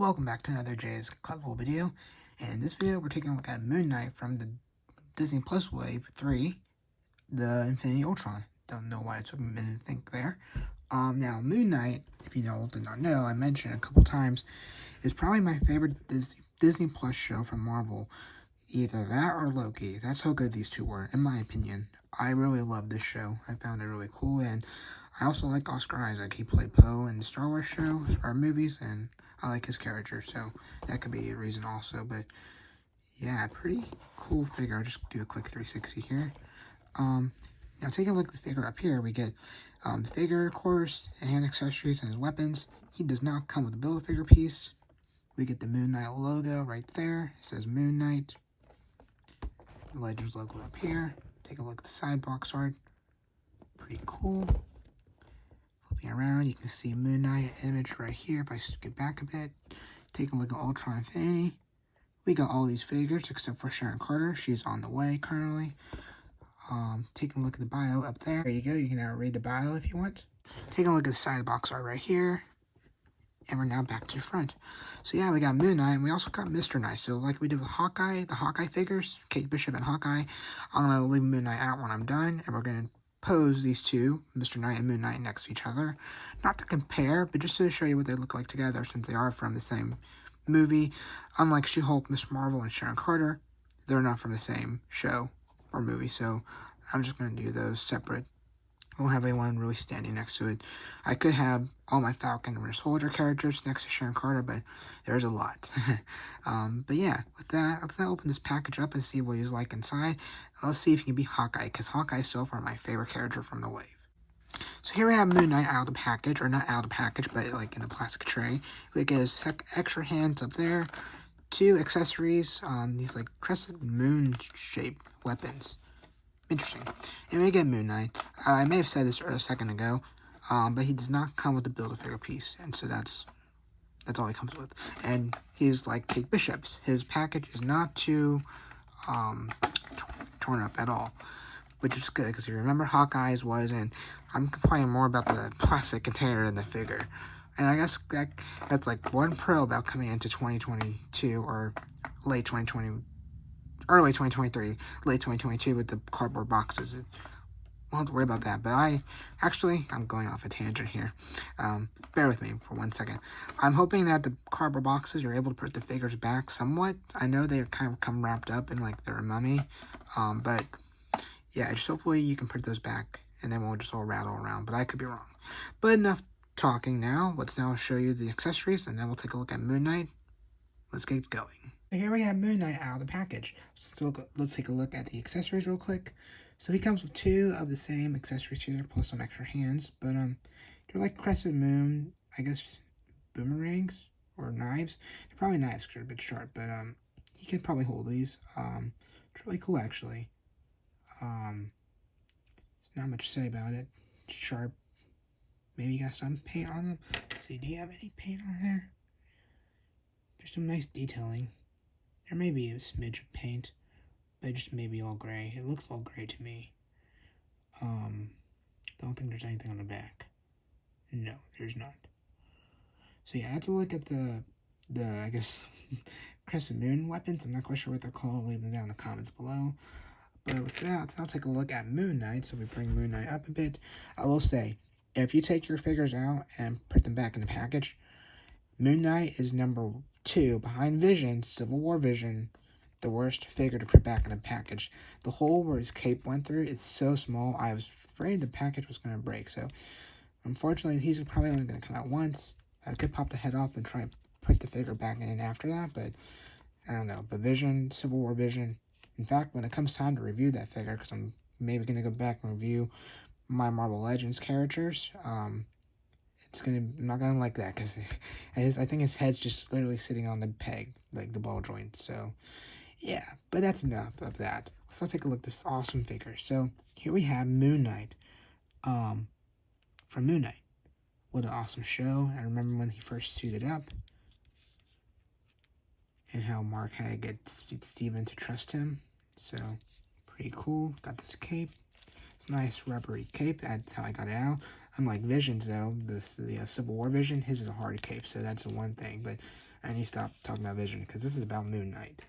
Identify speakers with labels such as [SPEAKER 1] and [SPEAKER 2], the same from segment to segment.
[SPEAKER 1] Welcome back to another Jay's Collectible video. And in this video, we're taking a look at Moon Knight from the Disney Plus Wave 3, the Infinity Ultron. Don't know why it took me a minute to think there. Now, Moon Knight, if you did not know, I mentioned a couple times, is probably my favorite Disney Plus show from Marvel. Either that or Loki. That's how good these two were, in my opinion. I really love this show. I found it really cool, and I also like Oscar Isaac. He played Poe in the Star Wars shows or movies, and I like his character, so that could be a reason also. But yeah, pretty cool figure. I'll just do a quick 360 here. Now taking a look at the figure up here, we get the figure, of course, and hand accessories and his weapons. He does not come with a Build-A-Figure piece. We get the Moon Knight logo right there. It says Moon Knight. Legends logo up here. Take a look at the side box art. Pretty cool. Flipping around, you can see Moon Knight image right here. If I skip back a bit, take a look at Ultron Infinity. We got all these figures except for Sharon Carter. She's on the way currently. Taking a look at the bio up there. There you go. You can now read the bio if you want. Taking a look at the side box art right here. And we're now back to the front. So yeah, we got Moon Knight, and we also got Mr. Knight. So like we did with Hawkeye, the Hawkeye figures, Kate Bishop and Hawkeye, I'm going to leave Moon Knight out when I'm done, and we're going to pose these two, Mr. Knight and Moon Knight, next to each other. Not to compare, but just to show you what they look like together, since they are from the same movie. Unlike She-Hulk, Miss Marvel, and Sharon Carter, they're not from the same show or movie, so I'm just going to do those separate. I won't have anyone really standing next to it. I could have all my Falcon and Winter Soldier characters next to Sharon Carter, but there's a lot. But yeah, with that, let's now open this package up and see what he's like inside. Let's see if he can be Hawkeye, because Hawkeye is so far my favorite character from the wave. So here we have Moon Knight out of the package, or not out of the package, but like in the plastic tray. We get his extra hands up there, 2 accessories, these like crescent moon shaped weapons. Interesting. And we get Moon Knight. I may have said this a second ago, but he does not come with the Build-A-Figure piece, and so that's all he comes with. And he's like Kate Bishop's. His package is not too torn up at all, which is good, because you remember Hawkeye's was, and I'm complaining more about the plastic container than the figure. And I guess that's like one pro about coming into 2022 or late 2020. Early 2023, late 2022 with the cardboard boxes. We'll have to worry about that. But I'm going off a tangent here. Bear with me for 1 second. I'm hoping that the cardboard boxes, you're able to put the figures back somewhat. I know they kind of come wrapped up in like they're a mummy. But yeah, just hopefully you can put those back and then we'll just all rattle around. But I could be wrong. But enough talking now. Let's now show you the accessories and then we'll take a look at Moon Knight. Let's get going. So here we have Moon Knight out of the package. So let's take a look at the accessories real quick. So he comes with 2 of the same accessories here, plus some extra hands. But they're like crescent moon, I guess, boomerangs or knives. They're probably knives because they're a bit sharp, but he can probably hold these. It's really cool actually. There's not much to say about it. It's sharp. Maybe you got some paint on them. Let's see, do you have any paint on there? There's some nice detailing. There may be a smidge of paint, but it just may be all gray. It looks all gray to me. Don't think there's anything on the back. No, there's not. So yeah, let's look at the I guess, crescent moon weapons. I'm not quite sure what they're called. Leave them down in the comments below. But with that, let's now take a look at Moon Knight. So we bring Moon Knight up a bit. I will say, if you take your figures out and put them back in the package, Moon Knight is number 2 behind Vision, Civil War Vision, the worst figure to put back in a package. The hole where his cape went through is so small, I was afraid the package was going to break. So, unfortunately, he's probably only going to come out once. I could pop the head off and try and put the figure back in after that, but I don't know. But Vision, Civil War Vision. In fact, when it comes time to review that figure, because I'm maybe going to go back and review my Marvel Legends characters, I'm not gonna like that, because I think his head's just literally sitting on the peg, like the ball joint. So yeah, but that's enough of that. Let's now take a look at this awesome figure. So here we have Moon Knight, from Moon Knight. What an awesome show. I remember when he first suited up and how Mark had to get Steven to trust him. So pretty cool. Got this cape. It's a nice rubbery cape. That's how I got it out. Unlike Vision's, though, the Civil War Vision, his is a hard cape, so that's the one thing. But I need to stop talking about Vision, because this is about Moon Knight.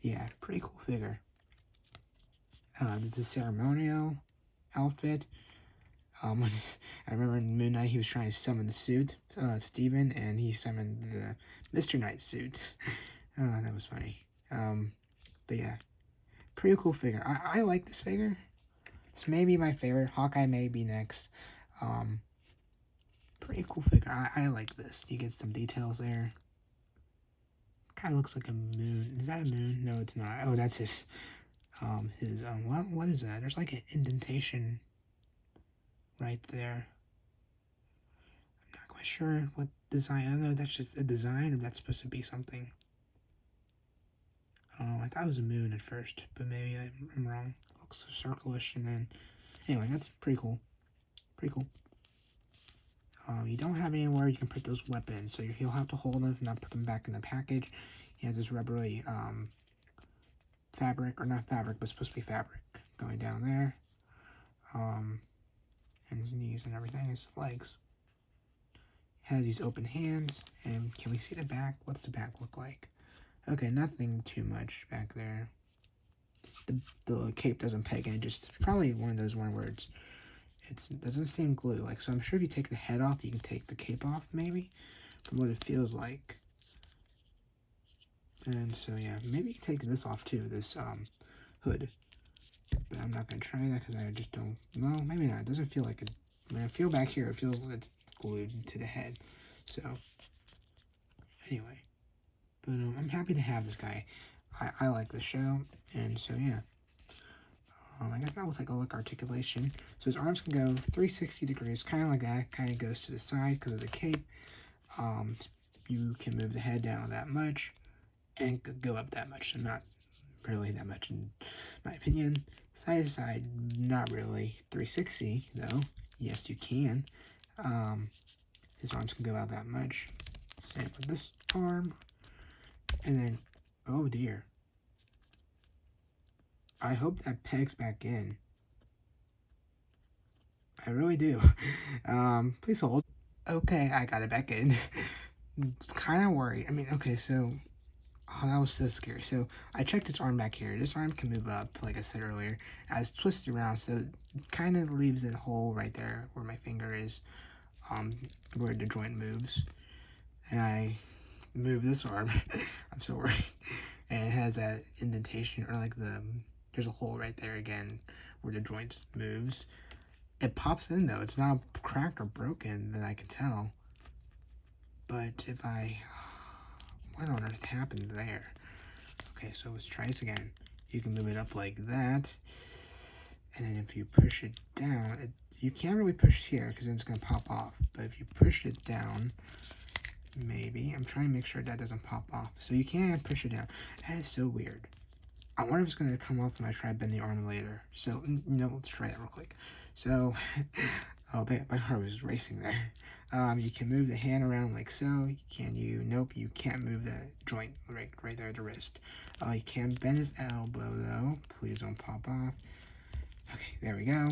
[SPEAKER 1] Yeah, pretty cool figure. This is ceremonial outfit. I remember in Moon Knight he was trying to summon the suit, Steven, and he summoned the Mr. Knight suit. That was funny. But yeah, pretty cool figure. I like this figure. This may be my favorite. Hawkeye may be next. Pretty cool figure. I like this. You get some details there. Kind of looks like a moon. Is that a moon? No, it's not. Oh, that's his, what is that? There's like an indentation right there. I'm not quite sure what design. I don't know if that's just a design or that's supposed to be something. I thought it was a moon at first, but maybe I'm wrong. It looks circle-ish, and then anyway, that's pretty cool. Pretty cool. You don't have anywhere you can put those weapons, so he'll have to hold them and not put them back in the package. He has this rubbery fabric, or not fabric, but supposed to be fabric, going down there. And his knees and everything, his legs. Has these open hands, and can we see the back? What's the back look like? Okay, nothing too much back there. The cape doesn't peg in, just probably one of those where it doesn't seem glue. Like, so I'm sure if you take the head off, you can take the cape off, maybe, from what it feels like. And so yeah, maybe you can take this off too, this hood. But I'm not gonna try that because I just don't. No, maybe not. It doesn't feel like it. When I feel back here, it feels like it's glued to the head. So anyway, but I'm happy to have this guy. I like the show, and so yeah. I guess now we'll take a look articulation. So his arms can go 360 degrees, kind of like that. Kind of goes to the side because of the cape. You can move the head down that much and go up that much. So not really that much in my opinion. Side to side, not really. 360 though. Yes, you can. His arms can go out that much. Same with this arm. And then, oh dear. I hope that pegs back in. I really do. Please hold. Okay, I got it back in. It's kind of worried. I mean, okay, so... Oh, that was so scary. So, I checked this arm back here. This arm can move up, like I said earlier. It's twisted around, so it kind of leaves a hole right there where my finger is, where the joint moves. And I move this arm. I'm so worried. And it has that indentation, or like there's a hole right there again where the joint moves. It pops in though. It's not cracked or broken that I can tell. But if what on earth happened there? Okay, so let's try this again. You can move it up like that. And then if you push it down, you can't really push here because then it's going to pop off. But if you push it down, maybe. I'm trying to make sure that doesn't pop off. So you can't push it down. That is so weird. I wonder if it's going to come off when I try to bend the arm later. So, let's try that real quick. So, oh, my heart was racing there. You can move the hand around like so. Nope, you can't move the joint right there at the wrist. You can bend his elbow though. Please don't pop off. Okay, there we go.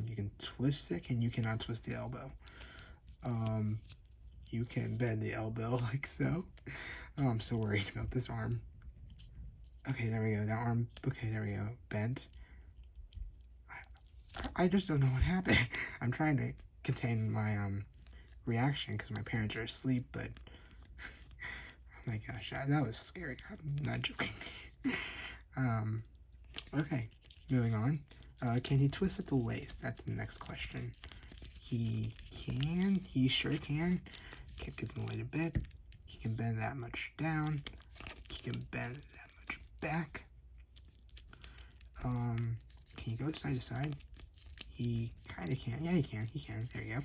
[SPEAKER 1] You can twist it, and you cannot twist the elbow. You can bend the elbow like so. Oh, I'm so worried about this arm. Okay, there we go. That arm. Okay, there we go. Bent. I just don't know what happened. I'm trying to contain my reaction because my parents are asleep, but oh my gosh, that was scary. I'm not joking. Okay, moving on. Can he twist at the waist? That's the next question. He can. He sure can. Cape gets away a bit. He can bend that much down. He can bend that much back. Can you go side to side? He kind of can. Yeah, he can. He can. There you go.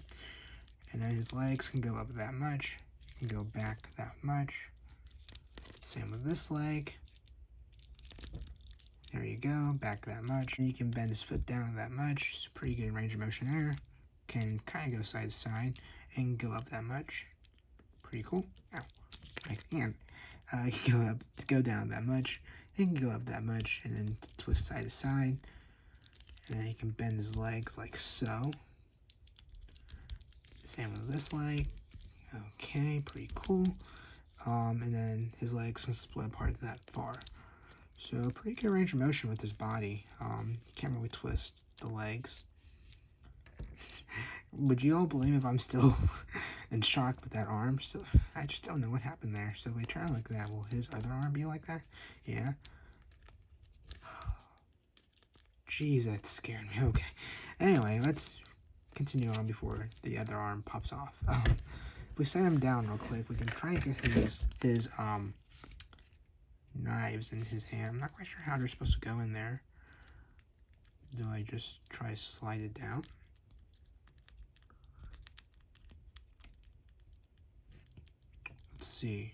[SPEAKER 1] And then his legs can go up that much. Can go back that much. Same with this leg. There you go. Back that much. And you can bend his foot down that much. It's a pretty good range of motion there. Can kind of go side to side and go up that much. Pretty cool. Ow. My hand. You can go down that much. You can go up that much and then twist side to side. And then he can bend his legs like so. Same with this leg. Okay, pretty cool. And then his legs can split apart that far. So pretty good range of motion with his body. Can't really twist the legs. Would you all believe if I'm still in shock with that arm? So I just don't know what happened there. So if we turn like that, will his other arm be like that? Yeah. Jeez, that scared me. Okay. Anyway, let's continue on before the other arm pops off. If we set him down real quick, we can try and get his knives in his hand. I'm not quite sure how they're supposed to go in there. Do I just try to slide it down? Let's see.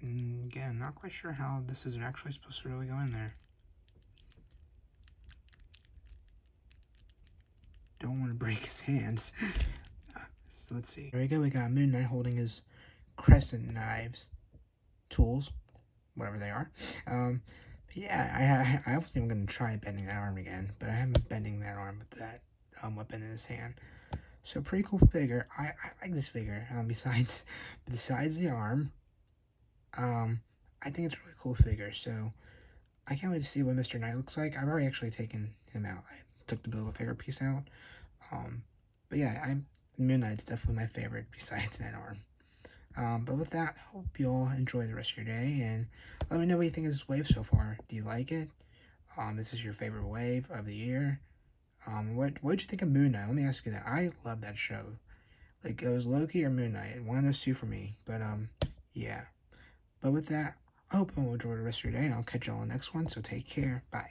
[SPEAKER 1] Again, not quite sure how this is actually supposed to really go in there. Don't want to break his hands. So let's see. There we go. We got Moon Knight holding his crescent knives, tools, whatever they are. Yeah, I wasn't even going to try bending that arm again, but I am bending that arm with that weapon in his hand. So pretty cool figure. I like this figure. Besides the arm, I think it's a really cool figure. So I can't wait to see what Mr. Knight looks like. I've already actually taken him out. I took the Build-A-Figure piece out. But yeah, Moon Knight's definitely my favorite besides that arm. But with that, hope you all enjoy the rest of your day, and let me know what you think of this wave so far. Do you like it? This is your favorite wave of the year. What did you think of Moon Knight? Let me ask you that. I love that show. Like, it was Loki or Moon Knight. One of those two for me. But, yeah. But with that, I hope you all enjoy the rest of your day, and I'll catch you all on the next one, so take care. Bye.